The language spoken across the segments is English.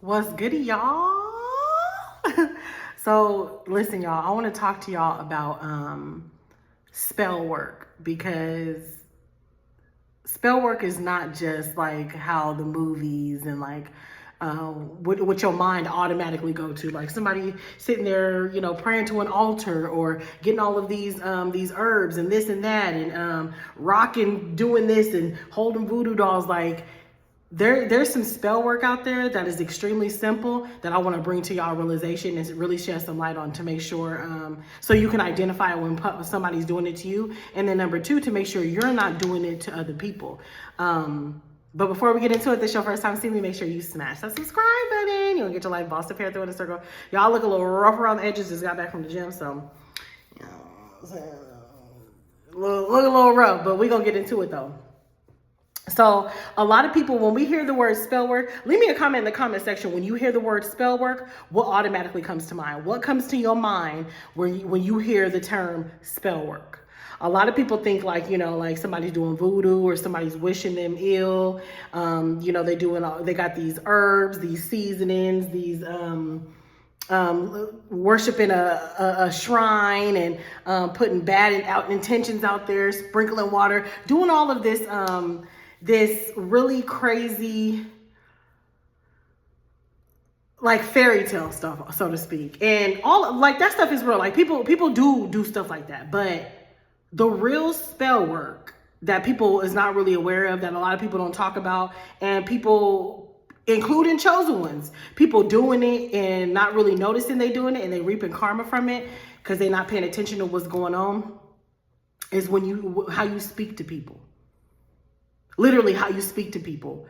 What's goody, y'all? So listen, y'all, I want to talk to y'all about spell work, because spell work is not just like how the movies and like what your mind automatically go to, like somebody sitting there, praying to an altar, or getting all of these herbs and this and that, and rocking, doing this and holding voodoo dolls. Like there's some spell work out there that is extremely simple that I want to bring to y'all realization and really shed some light on, to make sure so you can identify when somebody's doing it to you, and then number two, to make sure you're not doing it to other people. But before we get into it, this is your first time seeing me, make sure you smash that subscribe button. You'll get your life bossed up here through in a circle. Y'all look a little rough around the edges, just got back from the gym, so look a little rough, but we're gonna get into it though. So a lot of people, when we hear the word spell work, leave me a comment in the comment section. When you hear the word spell work, what automatically comes to mind? What comes to your mind when you hear the term spell work? A lot of people think like somebody's doing voodoo, or somebody's wishing them ill. They got these herbs, these seasonings, these worshiping a shrine, and putting bad out intentions out there, sprinkling water, doing all of this really crazy, like fairy tale stuff, so to speak. And all like that stuff is real. Like people do stuff like that. But the real spell work that people is not really aware of, that a lot of people don't talk about, and people, including chosen ones, people doing it and not really noticing they doing it, and they reaping karma from it because they're not paying attention to what's going on, is how you speak to people. Literally how you speak to people.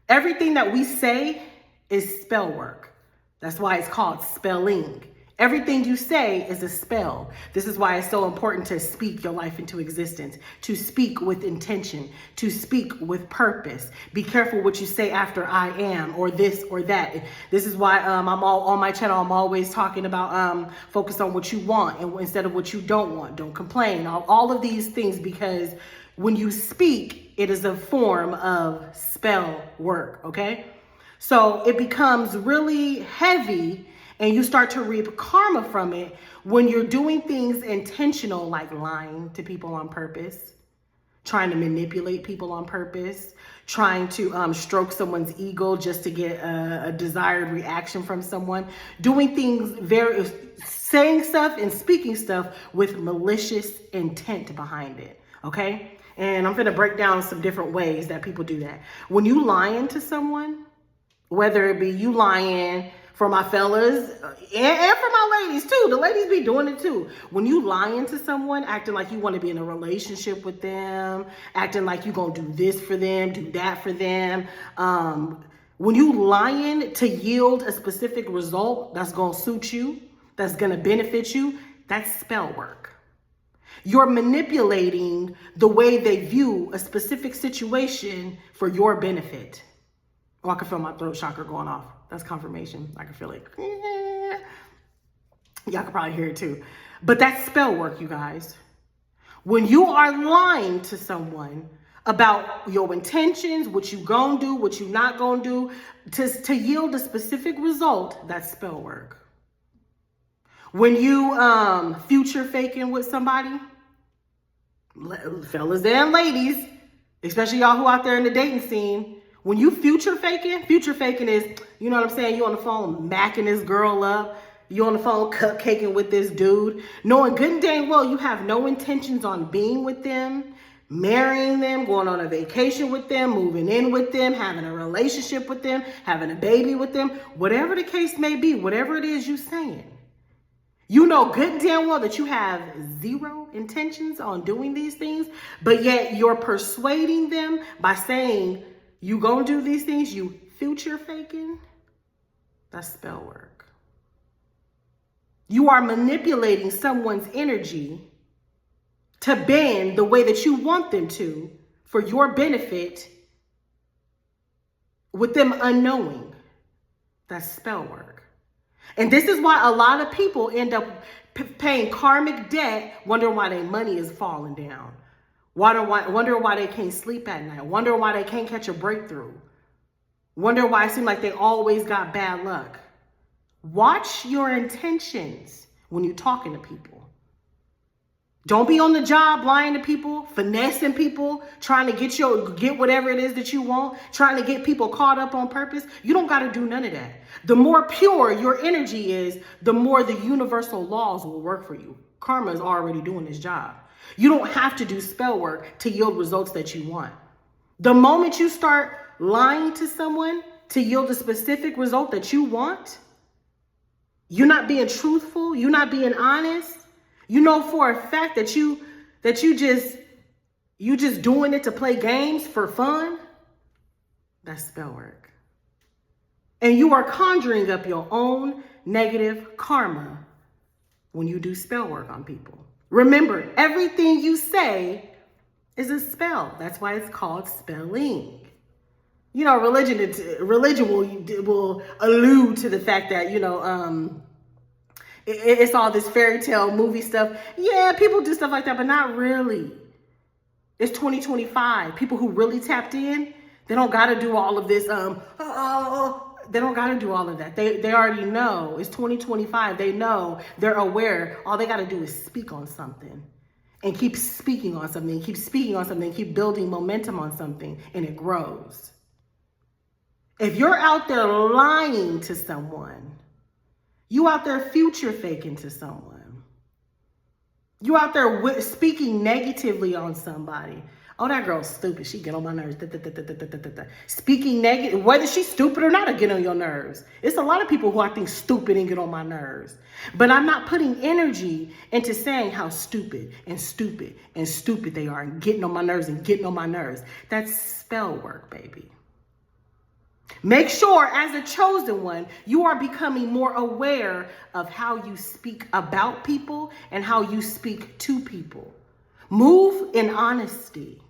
Everything that we say is spell work. That's why it's called spelling. Everything you say is a spell. This is why it's so important to speak your life into existence, to speak with intention, to speak with purpose. Be careful what you say after I am, or this or that. This is why I'm all on my channel. I'm always talking about focus on what you want and instead of what you don't want. Don't complain. All of these things, because when you speak, it is a form of spell work, okay? So it becomes really heavy, and you start to reap karma from it when you're doing things intentional, like lying to people on purpose, trying to manipulate people on purpose, trying to stroke someone's ego just to get a desired reaction from someone, doing things saying stuff and speaking stuff with malicious intent behind it, okay? And I'm gonna break down some different ways that people do that. When you lying to someone, whether it be you lying, for my fellas and for my ladies too, the ladies be doing it too. When you lying to someone, acting like you want to be in a relationship with them, acting like you gonna do this for them, do that for them. When you lying to yield a specific result that's gonna suit you, that's gonna benefit you, that's spell work. You're manipulating the way they view a specific situation for your benefit. Oh, I can feel my throat chakra going off. That's confirmation. I can feel it. Y'all can probably hear it too. But that's spell work, you guys. When you are lying to someone about your intentions, what you gonna do, what you not gonna do, to yield a specific result, that's spell work. When you future faking with somebody, fellas and ladies, especially y'all who out there in the dating scene, when you future faking is, you know what I'm saying? You on the phone macking this girl up. You on the phone cupcaking with this dude, knowing good and dang well you have no intentions on being with them, marrying them, going on a vacation with them, moving in with them, having a relationship with them, having a baby with them, whatever the case may be, whatever it is you saying. You know good and damn well that you have zero intentions on doing these things, but yet you're persuading them by saying, you gonna do these things, you future faking. That's spell work. You are manipulating someone's energy to bend the way that you want them to for your benefit, with them unknowing. That's spell work. And this is why a lot of people end up paying karmic debt, wondering why their money is falling down. Wondering why they can't sleep at night. Wondering why they can't catch a breakthrough. Wonder why it seems like they always got bad luck. Watch your intentions when you're talking to people. Don't be on the job lying to people, finessing people, trying to get whatever it is that you want, trying to get people caught up on purpose. You don't got to do none of that. The more pure your energy is, the more the universal laws will work for you. Karma is already doing its job. You don't have to do spell work to yield results that you want. The moment you start lying to someone to yield a specific result that you want, you're not being truthful, you're not being honest. You know for a fact that you just doing it to play games for fun. That's spell work. And you are conjuring up your own negative karma when you do spell work on people. Remember, everything you say is a spell. That's why it's called spelling. You know, religion will allude to the fact that, it's all this fairy tale movie stuff. Yeah, people do stuff like that, but not really. It's 2025. People who really tapped in, they don't got to do all of this. They don't got to do all of that. They already know. It's 2025. They know. They're aware. All they got to do is speak on something and keep speaking on something, keep speaking on something, keep building momentum on something, and it grows. If you're out there lying to someone, you out there future faking to someone, you out there speaking negatively on somebody. Oh, that girl's stupid. She get on my nerves. Speaking negative, whether she's stupid or not, I get on your nerves. It's a lot of people who I think stupid and get on my nerves. But I'm not putting energy into saying how stupid and stupid and stupid they are and getting on my nerves and getting on my nerves. That's spell work, baby. Make sure, as a chosen one, you are becoming more aware of how you speak about people and how you speak to people. Move in honesty.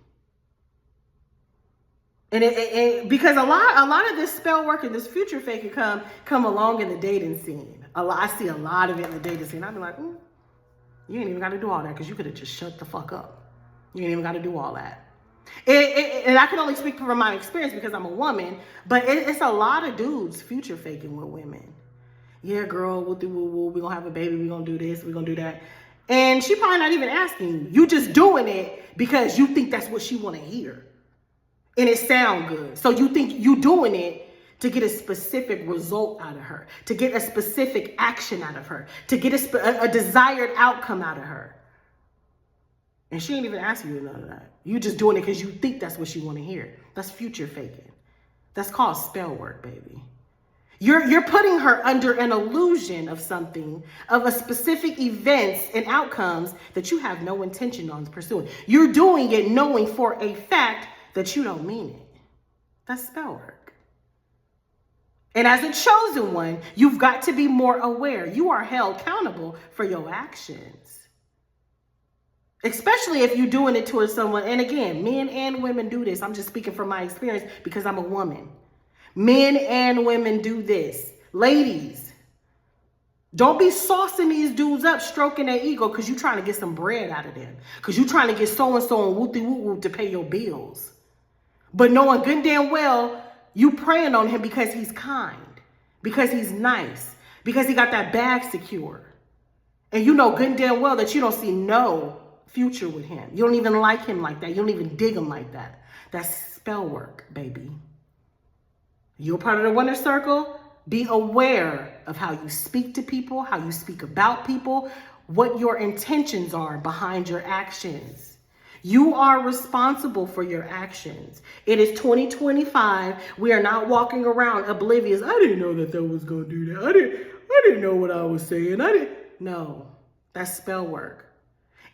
And because a lot of this spell work and this future fake can come along in the dating scene. I see a lot of it in the dating scene. I'd be like, you ain't even got to do all that because you could have just shut the fuck up. You ain't even got to do all that. And I can only speak from my experience because I'm a woman, but it's a lot of dudes future faking with women. Yeah, girl, we're going to have a baby. We're going to do this. We're going to do that. And she probably not even asking you. You just doing it because you think that's what she want to hear. And it sound good. So you think you doing it to get a specific result out of her, to get a specific action out of her, to get a desired outcome out of her. And she ain't even asking you none of that. You just doing it because you think that's what she want to hear. That's future faking. That's called spell work, baby. You're putting her under an illusion of something, of a specific events and outcomes that you have no intention on pursuing. You're doing it knowing for a fact that you don't mean it. That's spell work. And as a chosen one, you've got to be more aware. You are held accountable for your actions. Especially if you're doing it towards someone. And again, men and women do this. I'm just speaking from my experience because I'm a woman. Men and women do this. Ladies, don't be saucing these dudes up, stroking their ego because you're trying to get some bread out of them. Because you're trying to get so-and-so and whoop-de-whoop-whoop to pay your bills. But knowing good and damn well, you preying on him because he's kind, because he's nice, because he got that bag secure. And you know good and damn well that you don't see no future with him. You don't even like him like that. You don't even dig him like that. That's spell work, baby. You're part of the winner circle. Be aware of how you speak to people, how you speak about people, what your intentions are behind your actions. You are responsible for your actions. It is 2025. We are not walking around oblivious. I didn't know that was going to do that. I didn't know what I was saying. No, that's spell work.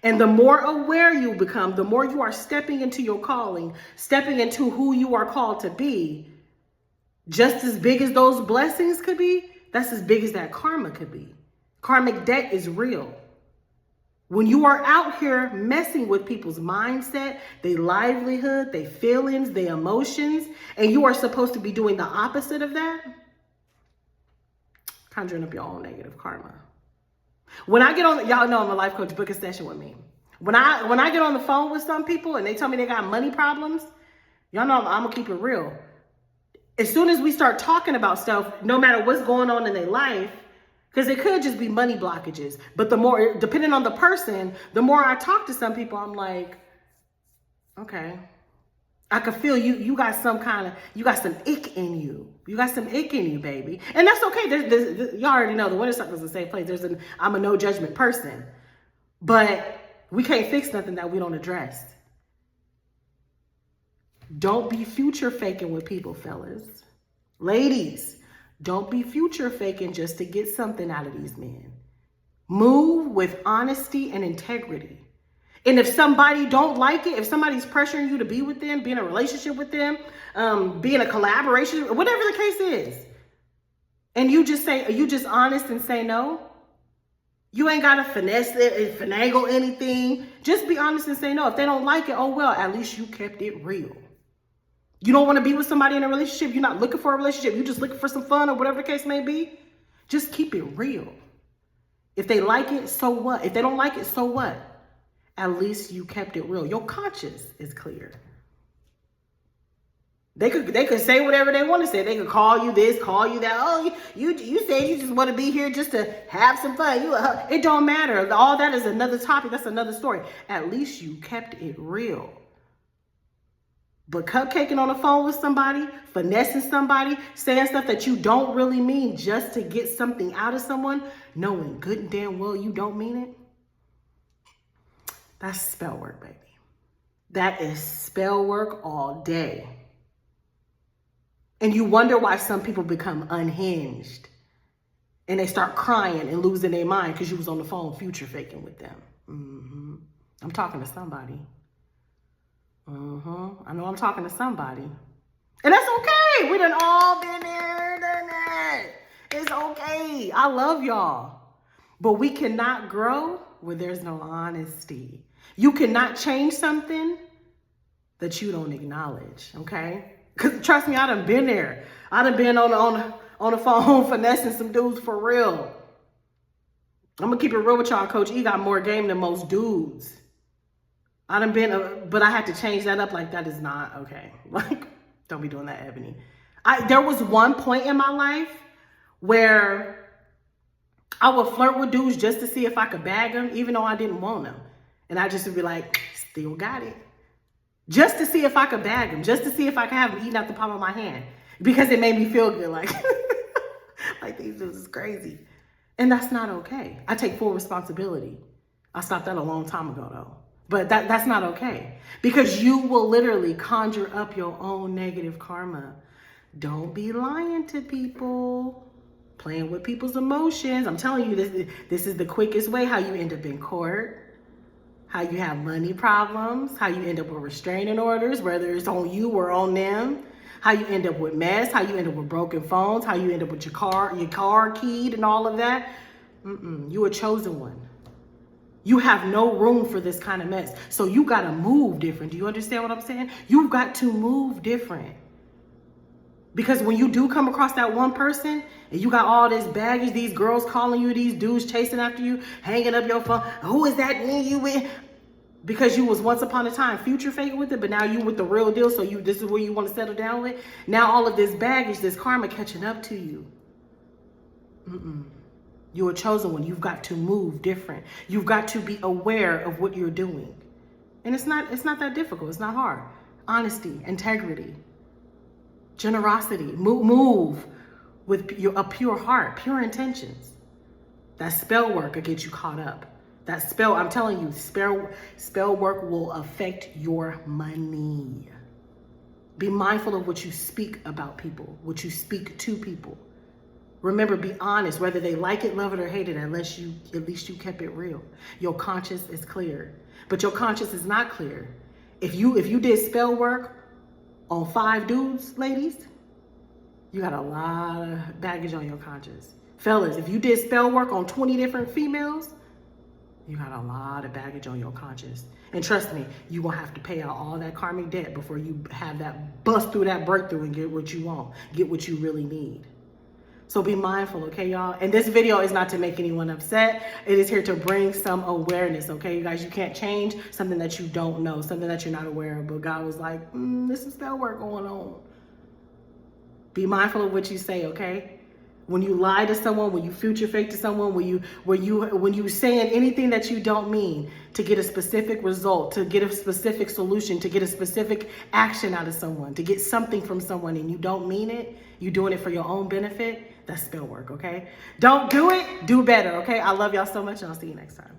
And the more aware you become, the more you are stepping into your calling, stepping into who you are called to be. Just as big as those blessings could be, that's as big as that karma could be. Karmic debt is real. When you are out here messing with people's mindset, their livelihood, their feelings, their emotions, and you are supposed to be doing the opposite of that, conjuring up your own negative karma. When I get on, y'all know I'm a life coach, book a session with me. When I get on the phone with some people and they tell me they got money problems, y'all know I'm gonna keep it real. as soon as we start talking about stuff, no matter what's going on in their life, because it could just be money blockages. But the more, depending on the person, the more I talk to some people, I'm like, okay, I can feel you got some kind of, you got some ick in you. You got some ick in you, baby. And that's okay. You already know the winner circle is a safe place. I'm a no judgment person. But we can't fix nothing that we don't address. Don't be future faking with people, fellas. Ladies, don't be future faking just to get something out of these men. Move with honesty and integrity. And if somebody don't like it, if somebody's pressuring you to be with them, be in a relationship with them, be in a collaboration, whatever the case is, and you just honest and say no, you ain't gotta finesse it, finagle anything. Just be honest and say no. If they don't like it, oh well, at least you kept it real. You don't want to be with somebody in a relationship, you're not looking for a relationship, you're just looking for some fun or whatever the case may be, just keep it real. If they like it, so what? If they don't like it, so what? At least you kept it real. Your conscience is clear. They could say whatever they want to say. They could call you this, call you that. Oh, you say you just want to be here just to have some fun. It don't matter. All that is another topic. That's another story. At least you kept it real. But cupcaking on the phone with somebody, finessing somebody, saying stuff that you don't really mean just to get something out of someone, knowing good and damn well you don't mean it, that's spell work, baby. That is spell work all day. And you wonder why some people become unhinged and they start crying and losing their mind because you was on the phone future faking with them. I'm talking to somebody. I know I'm talking to somebody. And that's okay. We done all been there, done that. It's okay. I love y'all. But we cannot grow where there's no honesty. You cannot change something that you don't acknowledge, okay? Because trust me, I done been there. I done been on the phone finessing some dudes for real. I'm going to keep it real with y'all. Coach E got more game than most dudes. I done been, but I had to change that up. Like, that is not okay. Like, don't be doing that, Ebony. There was one point in my life where I would flirt with dudes just to see if I could bag them, even though I didn't want them. And I just would be like, still got it. Just to see if I could bag them, just to see if I could have them eating out the palm of my hand. Because it made me feel good, like, like these dudes is crazy. And that's not okay. I take full responsibility. I stopped that a long time ago, though. But that's not okay. Because you will literally conjure up your own negative karma. Don't be lying to people. Playing with people's emotions. I'm telling you, this is the quickest way how you end up in court. How you have money problems. How you end up with restraining orders, whether it's on you or on them. How you end up with mess. How you end up with broken phones. How you end up with your car keyed and all of that. You a chosen one. You have no room for this kind of mess. So you got to move different. Do you understand what I'm saying? You've got to move different. Because when you do come across that one person and you got all this baggage, these girls calling you, these dudes chasing after you, hanging up your phone. Who is that me you with? Because you was once upon a time future faking with it, but now you with the real deal. So this is where you want to settle down with. Now all of this baggage, this karma catching up to you. You're a chosen one. You've got to move different. You've got to be aware of what you're doing. And it's not that difficult. It's not hard. Honesty, integrity, generosity. Move with a pure heart, pure intentions. That spell work will get you caught up. That spell, I'm telling you, spell work will affect your money. Be mindful of what you speak about people, what you speak to people. Remember, be honest, whether they like it, love it, or hate it, at least you kept it real. Your conscience is clear. But your conscience is not clear. If you did spell work on 5 dudes, ladies, you got a lot of baggage on your conscience. Fellas, if you did spell work on 20 different females, you got a lot of baggage on your conscience. And trust me, you will have to pay out all that karmic debt before you have that bust through that breakthrough and get what you want, get what you really need. So be mindful, okay, y'all? And this video is not to make anyone upset. It is here to bring some awareness, okay? You guys, you can't change something that you don't know, something that you're not aware of. But God was like, there's some spell work going on. Be mindful of what you say, okay? When you lie to someone, when you future fake to someone, when you saying anything that you don't mean to get a specific result, to get a specific solution, to get a specific action out of someone, to get something from someone, and you don't mean it, you doing it for your own benefit, that's spell work, okay? Don't do it, do better, okay? I love y'all so much, and I'll see you next time.